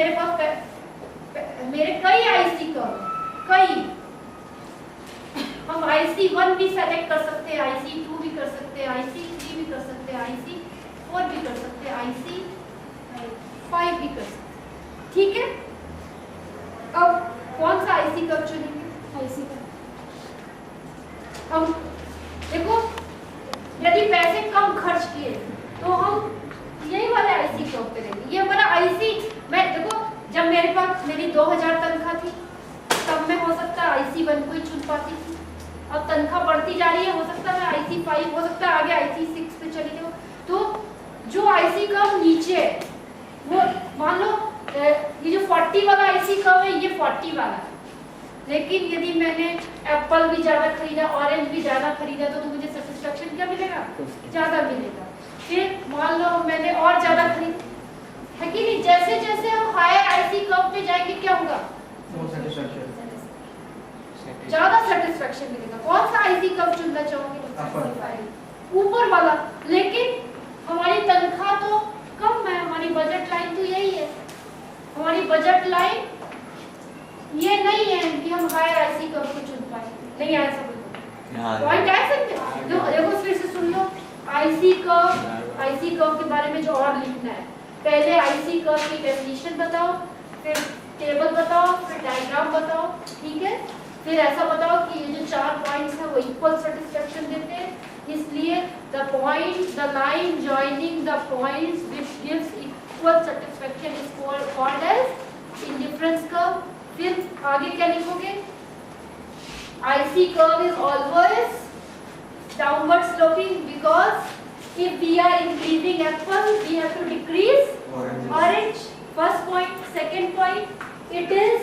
मेरे पास मेरे कई आईसी कर्व, कई, हम IC1 भी सेलेक्ट कर सकते हैं, IC2 भी कर सकते हैं, IC3 भी कर सकते हैं, IC4 भी कर सकते हैं, IC5 भी कर सकते हैं, ठीक है। अब कौन सा IC कर्व चुनेंगे? IC curve. हम देखो, यदि पैसे कम खर्च किए तो हम यही वाले IC कर्व पे रहेंगे। ये हमारा IC, मैं देखो जब मेरे पास मेरी 2000 तनख्वाह थी तब मैं हो सकता है IC1 को ही चुन पाती थी। अब तनख्वाह बढ़ती जा रही है, हो सकता है मैं IC5, हो सकता है आगे IC6 पे चली जाऊँ। तो जो IC कर्व नीचे है वो मान लो ये जो 40 वाला IC कर्व है ये 40 वाला है, लेकिन यदि मैंने एप्पल भी ज्यादा खरीदा, ऑरेंज भी ज्यादा खरीदा तो मुझे सेटिस्फेक्शन क्या मिलेगा? ज्यादा मिलेगा। फिर मान लो मैंने और ज्यादा खरीद, है कि नहीं? जैसे जैसे हम हायर IC कर्व पे जाएंगे क्या होगा? ज्यादा सेटिस्फेक्शन मिलेगा। कौन सा IC कर्व चुनना चाहोगे? ऊपर वाला। लेकिन हमारी तनख्वाह तो कम है, हमारी बजट लाइन तो यही है। हमारी बजट लाइन ये नहीं है कि हम हायर IC कर्व को चुन पाए। नहीं आया समझ? पॉइंट है समझ? देखो फिर से सुन लो। IC कर्व के बारे में जो और लिखना है, पहले IC कर्व की डेफिनेशन बताओ, फिर टेबल बताओ, फिर डायग्राम बताओ, ठीक है। फिर ऐसा बताओ कि ये जो 4 पॉइंट्स हैं वो इक्वल सेटिस्फेक्शन देते हैं, इसलिए the point, the line joining the points which gives equal satisfaction is called as indifference curve. फिर आगे क्या लिखोगे? IC curve is always downward sloping because if we are increasing apple we have to decrease orange. First point. Second point, it is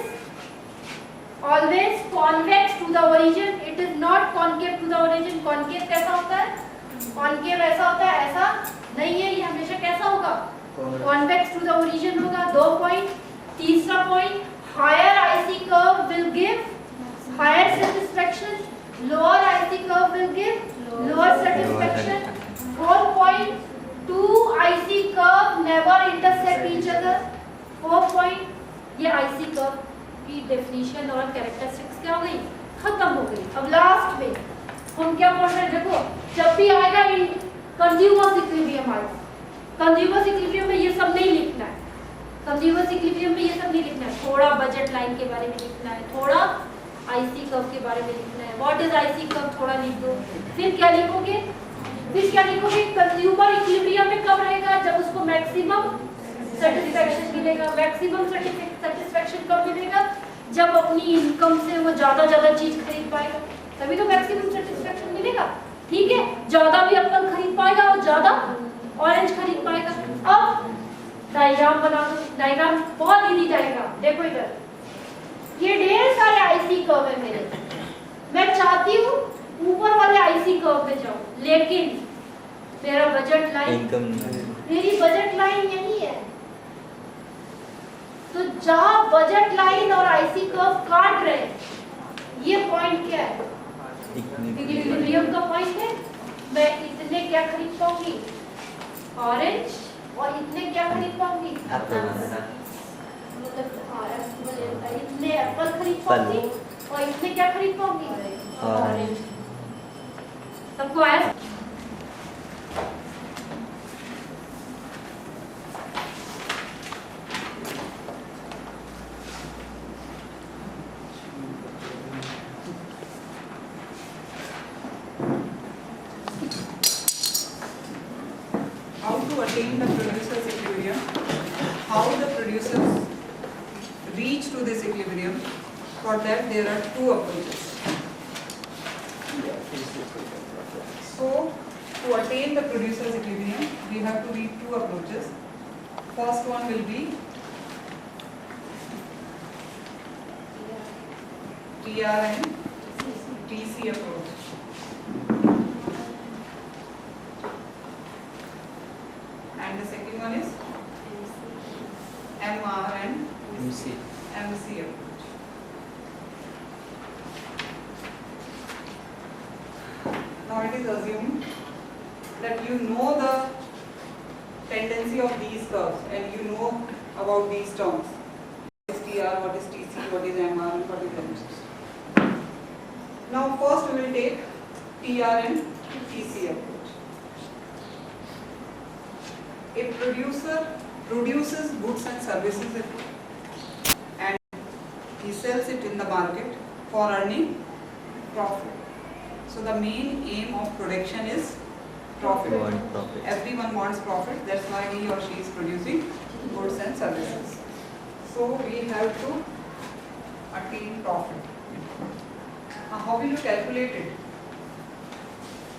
always convex to the origin, it is not concave to the origin. concave कैसा होता है? concave ऐसा होता है, ऐसा नहीं है, ये हमेशा कैसा होगा? convex to the origin होगा। 2 पॉइंट। तीसरा point, higher IC curve will give higher satisfaction, lower IC curve will give lower satisfaction. 4 point, 2 IC curve never intersect each other. 4 point, ये IC कर्व की डेफिनेशन और characteristics क्या हो गई? खत्म हो गई। अब लास्ट में हम क्या पढ़ रहे हैं? देखो, जब भी आएगा कंज्यूमर्स इक्विलिब्रियम आएगा, कंज्यूमर्स इक्विलिब्रियम में ये सब नहीं लिखना है। कंज्यूमर्स इक्विलिब्रियम में ये सब नहीं लिखना है। थोड़ा बजट लाइन के बारे में लिखना है, थोड़ा IC कर्व के बारे में लिखना है। व्हाट इज IC कर्व थोड़ा लिख दो। फिर क्या लिखोगे? फिर क्या लिखोगे? कंज्यूमर इक्विलिब्रियम में कब रहेगा? जब उसको मैक्सिमम सेटिस्फेक्शन मिलेगा। मैक्सिमम सेटिस्फेक्शन कब मिलेगा? जब अपनी इनकम से वो ज्यादा चीज खरीद पाएगा, तभी तो मैक्सिमम सेटिस्फेक्शन मिलेगा, ठीक है। ज्यादा भी एप्पल खरीद पाएगा और ज्यादा ऑरेंज खरीद पाएगा। अब डायग्राम बना दो। डायग्राम बहुत इजी डायग्राम, देखो इधर, ये ढेर सारे IC कर्व है मेरे। मैं चाहती हूँ ऊपर वाले IC कर्व पे जाऊँ, लेकिन मेरा बजट लाइन, मेरी बजट लाइन यही है। तो जहाँ बजट लाइन और IC कर्व काट रहे, ये पॉइंट क्या है? इक्विलिब्रियम का पॉइंट है। मैं इतने क्या खरीद पाऊंगी? ऑरेंज। और इतने क्या खरीद पाऊंगी? इतने एप्पल खरीद पाऊंगी और इतने क्या खरीद पाऊंगी? ऑरेंज। सबको आया? How to attain the producer's equilibrium? How the producers reach to this equilibrium? For that there are 2 approaches. So to attain the producer's equilibrium, we have to read 2 approaches. First one will be TR and TC approach. And the second one is MR and MC approach. Now it is assumed that you know the tendency of these curves and you know about these terms. TR, what is TC, what is MR, and what is MCC. Now first we will take TR and TC approach. A producer produces goods and services and he sells it in the market for earning profit. So the main aim of production is profit. Everyone wants profit, that's why he or she is producing goods and services. So we have to attain profit. Now how will you calculate it?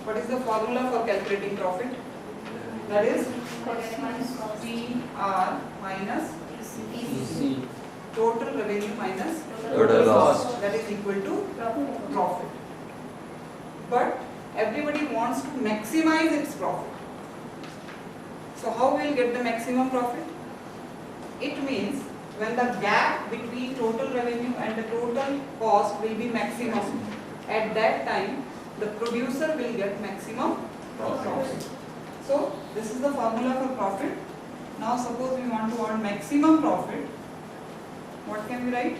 What is the formula for calculating profit? That is TR minus TC. Total revenue minus Total cost. That is equal to profit. But everybody wants to maximize its profit. So how we will get the maximum profit? It means when the gap between total revenue and the total cost will be maximum, at that time the producer will get maximum profit. So this is the formula for profit. Now suppose we want to earn maximum profit. What can we write?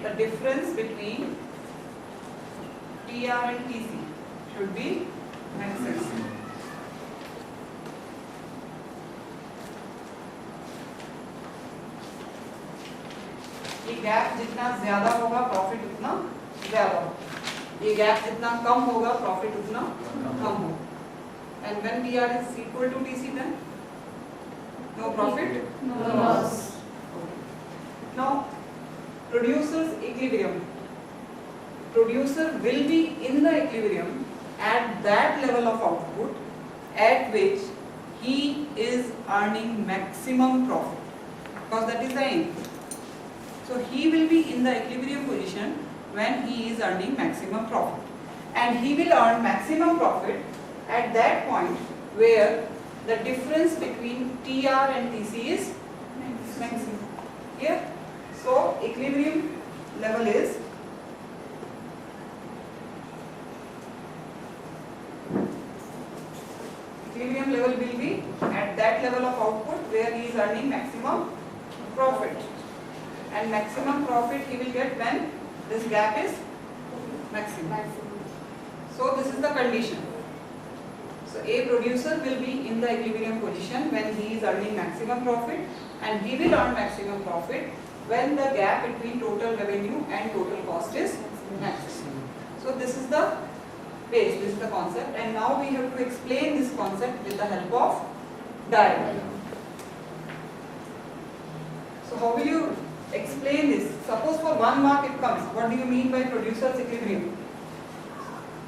The difference between TR and TC should be maximum. ये gap जितना ज्यादा होगा profit उतना ज्यादा होगा, ये gap जितना कम होगा प्रॉफिट उतना कम होगा. And when TR is equal to TC, then no profit, No loss. Now producer's equilibrium. Producer will be in the equilibrium at that level of output at which he is earning maximum profit, because that is the aim. So he will be in the equilibrium position when he is earning maximum profit, and he will earn maximum profit at that point where the difference between TR and TC is maximum. Here, so equilibrium level is equilibrium level will be at that level of output where he is earning maximum profit, and maximum profit he will get when this gap is maximum. So this is the condition. So a producer will be in the equilibrium position when he is earning maximum profit, and he will earn maximum profit when the gap between total revenue and total cost is maximum. So this is the base, this is the concept, and now we have to explain this concept with the help of diagram. So how will you explain this? Suppose for 1 mark it comes. What do you mean by producer's equilibrium?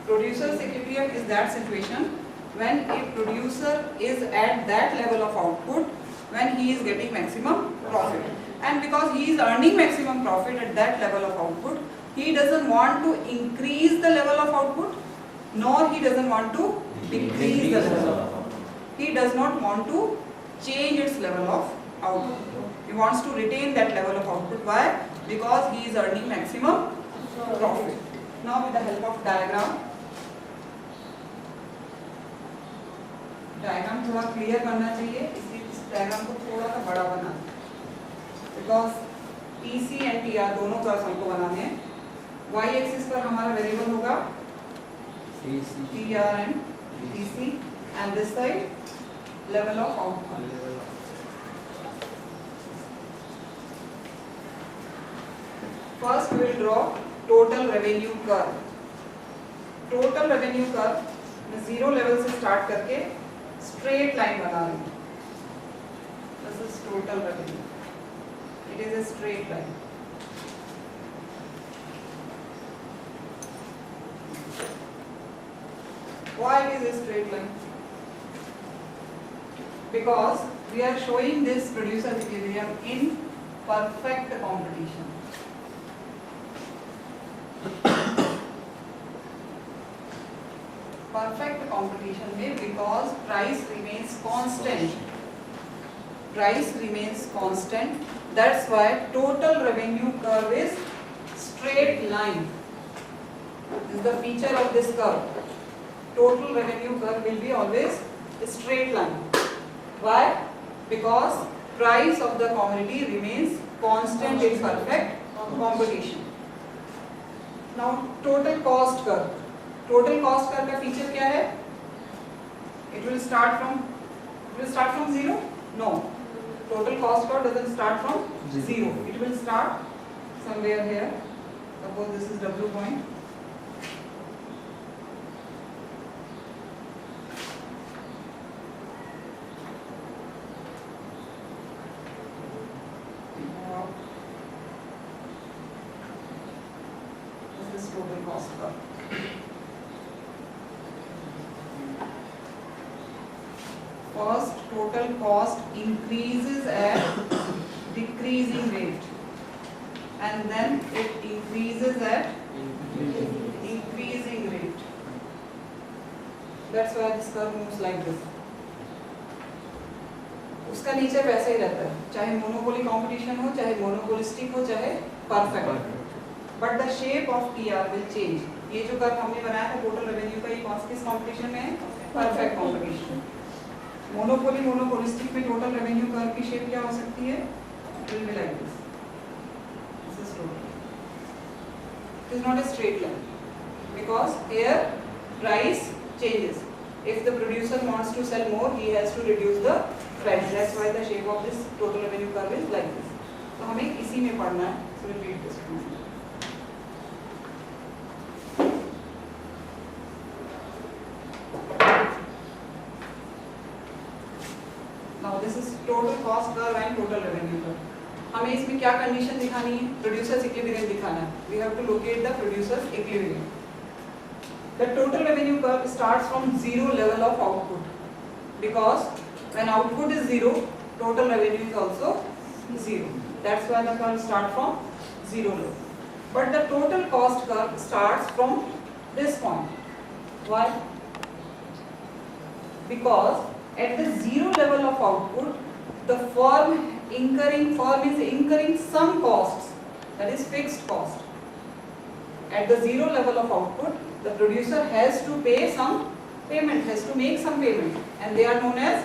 Producer's equilibrium is that situation when a producer is at that level of output when he is getting maximum profit, and because he is earning maximum profit at that level of output, he doesn't want to increase the level of output, nor he doesn't want to decrease the level of output. He does not want to change its level of output. He wants to retain that level of output. Why? Because he is earning maximum profit. Now with the help of diagram थोड़ा clear करना चाहिए, इसलिए इस diagram को थोड़ा सा बड़ा बना, बिकॉज TC एंड TR दोनों कर्व्स हमको बनाने हैं. Y एक्सिस पर हमारा वेरिएबल होगा TR and TC, and this side level of output. First we will draw total revenue curve. Total revenue curve में जीरो लेवल से स्टार्ट करके स्ट्रेट लाइन बना रही हूँ. This is total revenue. It is a straight line. Why it is a straight line? Because we are showing this producer equilibrium in perfect competition. Perfect competition में because price remains constant. Price remains constant. That's why total revenue curve is straight line. This is the feature of this curve. Total revenue curve will be always a straight line. Why? Because price of the commodity remains constant in perfect competition. Now total cost curve. Total cost curve का feature क्या है? It will start from zero? No. Total cost curve doesn't start from zero. It will start somewhere here. Suppose this is W point. This is total cost curve. First, total cost increases at decreasing rate, and then it increases at increasing rate. That's why this curve moves like this. उसका nature वैसा ही रहता है, चाहे monopoly competition हो, चाहे monopolistic हो, चाहे perfect. But the shape of PR will change. ये जो कर्व हमने बनाया था टोटल रेवेन्यू का, ये किस कंपटीशन में है? Perfect competition. मोनोपोली मोनोपोलिस्टिक में टोटल रेवेन्यू कर्व की शेप क्या हो सकती है? It will be like this. This is total. It is not a straight line because here price changes. If the producer wants to sell more, he has to reduce the price. That's why the shape of this total revenue curve is like this. तो हमें इसी में पढ़ना है. So we'll read this one. Now this is total cost curve and total revenue curve. हमें इसमें क्या condition दिखानी है? प्रोड्यूसर्स इक्विलिब्रियम दिखाना है. We have to locate the producers equilibrium. The total revenue curve starts from zero level of output because when output is zero, total revenue is also zero. That's why the curve starts from zero level. But the total cost curve starts from this point. Why? Because at the zero level of output, the firm is incurring some costs, that is fixed cost. At the zero level of output, the producer has to pay some payment, has to make some payment, and they are known as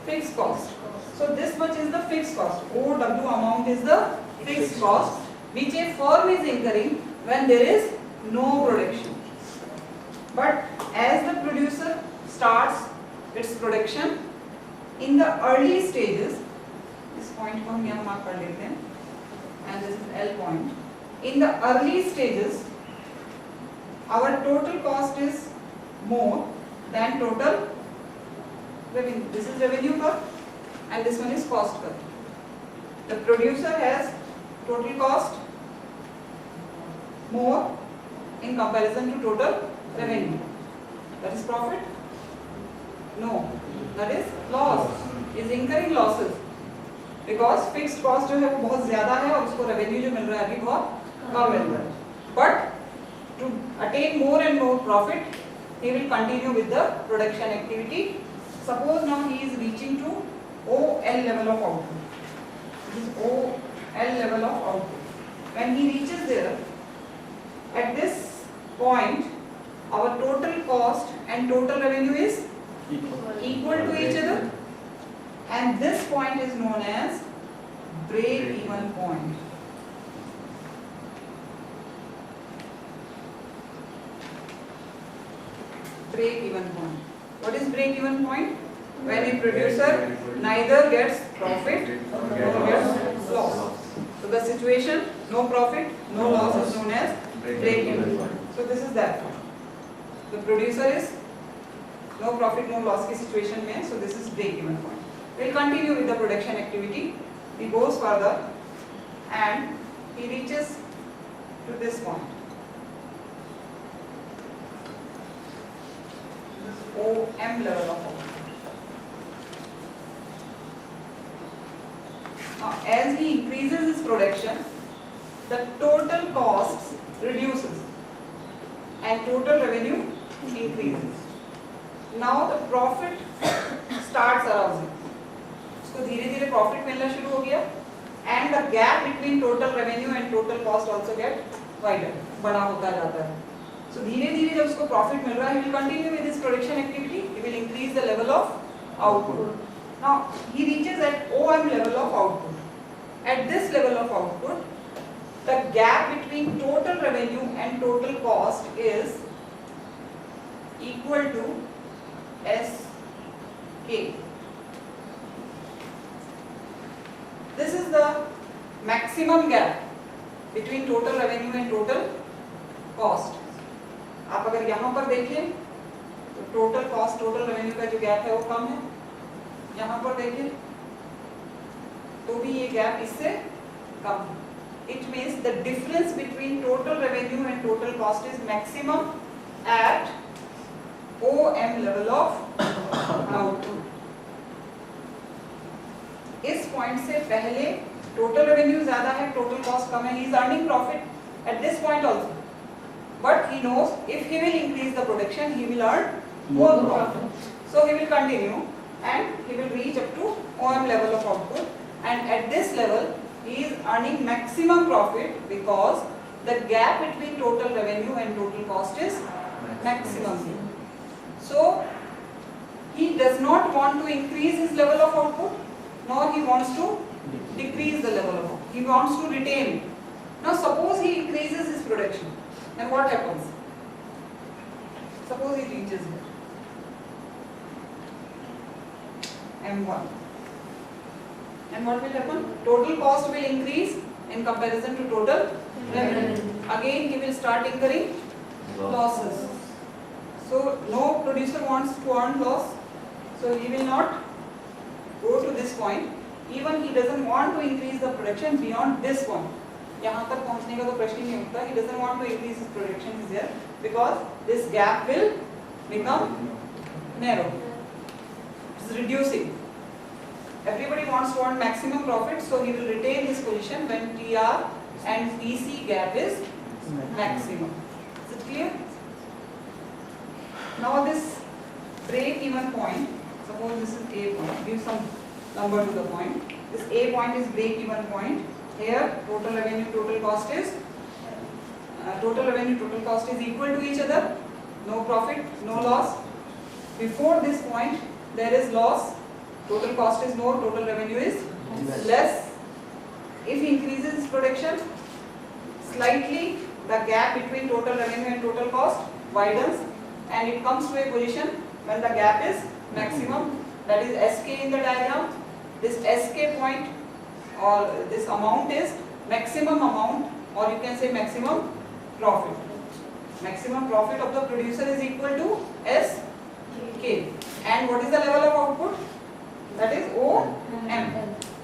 fixed cost. So this much is the fixed cost. OW amount is the fixed cost which a firm is incurring when there is no production. But as the producer starts its production in the early stages, this point को हम यहाँ mark कर लेते हैं, and this is L point. In the early stages, our total cost is more than total revenue. This is revenue curve, and this one is cost curve. The producer has total cost more in comparison to total revenue. That is profit? No, that is loss. Is incurring losses because fixed cost जो है वो बहुत ज़्यादा है और उसको revenue जो मिल रहा है अभी बहुत कम मिल रहा है. But to attain more and more profit, he will continue with the production activity. Suppose now he is reaching to OL level of output. This is OL level of output. When he reaches there, at this point, our total cost and total revenue is equal to each other, and this point is known as break-even point. Break-even point. What is break-even point? When a producer neither gets profit nor gets loss. So the situation, no profit, no loss, is known as break-even point. So this is that point. The producer is no profit, no loss की situation में, so this is break-even point. We'll continue with the production activity. He goes further and he reaches to this point. This is OM level of output. Now, as he increases his production, the total costs reduces and total revenue increases. Now the profit starts arising. उसको धीरे-धीरे profit मिलना शुरू हो गया, and the gap between total revenue and total cost also get wider, बड़ा होता जाता है. So धीरे-धीरे जब उसको profit मिल रहा है, he will continue with his production activity. He will increase the level of output. Now he reaches at OM level of output. At this level of output, the gap between total revenue and total cost is equal to SK. This is the maximum gap between total revenue and total cost. आप अगर यहाँ पर देखें तो total cost total revenue का जो gap है वो कम है, यहाँ पर देखें तो भी ये गैप इससे कम है. It means the difference between total revenue and total cost is maximum at OM level of output. इस पॉइंट से पहले टोटल रेवेन्यू ज्यादा है, टोटल कॉस्ट कम है. He is earning profit at this point also, but he knows if he will increase the production, he will earn more profit. So he will continue and he will reach up to OM level of output, and at this level he is earning maximum profit because the gap between total revenue and total cost is maximum. So he does not want to increase his level of output, nor he wants to decrease the level of output. He wants to retain it. Now suppose he increases his production, then what happens? Suppose he reaches here M1, and what will happen? Total cost will increase in comparison to total revenue. Again he will start incurring losses. So no producer wants to earn loss, so he will not go to this point. Even he doesn't want to increase the production beyond this point. यहाँ तक पहुँचने का तो प्रश्न ही नहीं उठता. He doesn't want to increase his production here because this gap will become narrow. It's reducing. Everybody wants to earn maximum profit, so he will retain his position when TR and TC gap is maximum. Is it clear? Now this break-even point, suppose this is A point, give some number to the point. This A point is break-even point. Here total revenue, total cost is equal to each other. No profit, no loss. Before this point there is loss. Total cost is more, total revenue is less. If he increases his production slightly, the gap between total revenue and total cost widens, and it comes to a position when the gap is maximum. That is SK in the diagram. This SK point or this amount is maximum amount, or you can say maximum profit. Maximum profit of the producer is equal to SK. And what is the level of output? That is OM.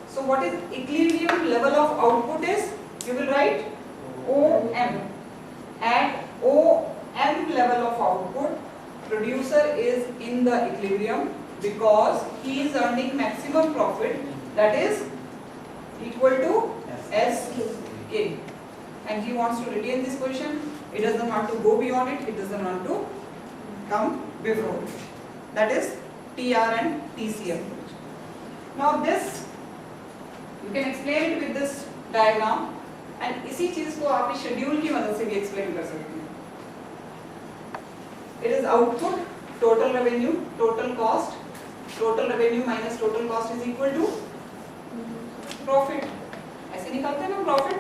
So what is equilibrium level of output is? You will write OM. At OM level of output, producer is in the equilibrium because he is earning maximum profit, that is equal to SK, and he wants to retain this position. He doesn't want to go beyond it, he doesn't want to come before it. That is TR and TC approach. Now this you can explain it with this diagram, and इसी चीज को आप schedule की मदद से भी explain कर सकते हैं. It is output, total revenue, total cost. Total revenue minus total cost is equal to profit. ऐसे निकालते हैं ना profit.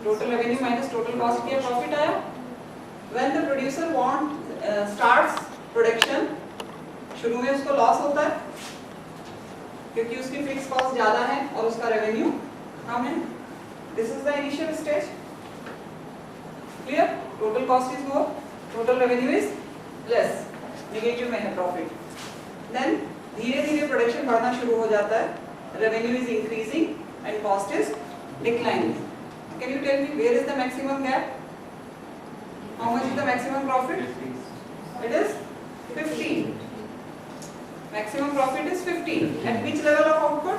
Total revenue minus total cost किया profit आया. When the producer starts production, शुरू में उसको लॉस होता है क्योंकि उसकी फिक्स कॉस्ट ज्यादा है और उसका रेवेन्यू कम है. This is the initial stage. Clear? Total cost is more, total revenue is less. Negative में है profit. Then धीरे धीरे प्रोडक्शन बढ़ना शुरू हो जाता है. Revenue is increasing and cost is declining. Can you tell me where is the maximum gap? How much is the maximum profit? It is 15. Maximum profit is 15. At which level of output?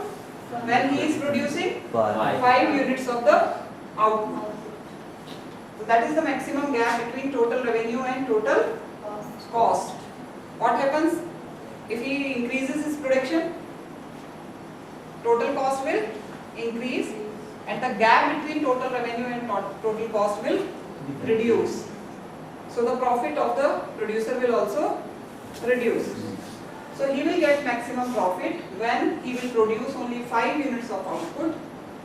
When he is producing 5 units of the output. So that is the maximum gap between total revenue and total cost. What happens if he increases his production? Total cost will increase and the gap between total revenue and total cost will reduce. So the profit of the producer will also reduce. So he will get maximum profit when he will produce only 5 units of output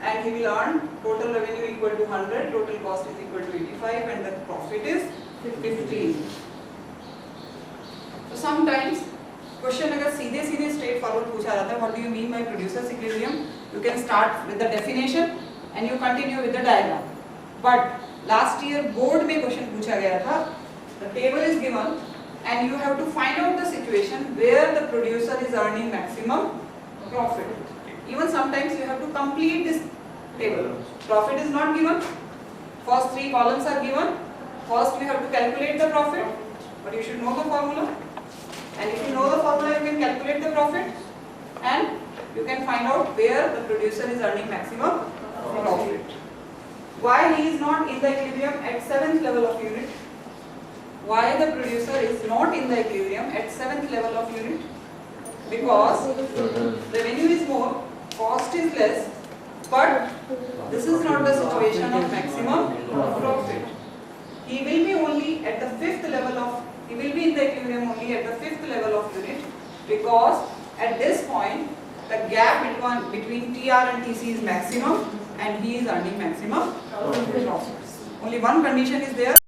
and he will earn total revenue equal to 100, total cost is equal to 85 and the profit is 15. So sometimes question अगर सीधे सीधे straight forward पूछा जाता है, what do you mean by producer's equilibrium? You can start with the definition and you continue with the diagram. But last year board में question पूछा गया था, the table is given and you have to find out the situation where the producer is earning maximum profit. Even sometimes you have to complete this table. Profit is not given, first 3 columns are given, first we have to calculate the profit, but you should know the formula. And if you know the formula, you can calculate the profit and you can find out where the producer is earning maximum profit. Why he is not in the equilibrium at 7th level of unit? Why the producer is not in the equilibrium at 7th level of unit? Because revenue is more, cost is less, but this is not the situation of maximum profit. He will be only at the 5th level of, he will be in the equilibrium only at the 5th level of unit, because at this point the gap between TR and TC is maximum and he is earning maximum profits. Only one condition is there.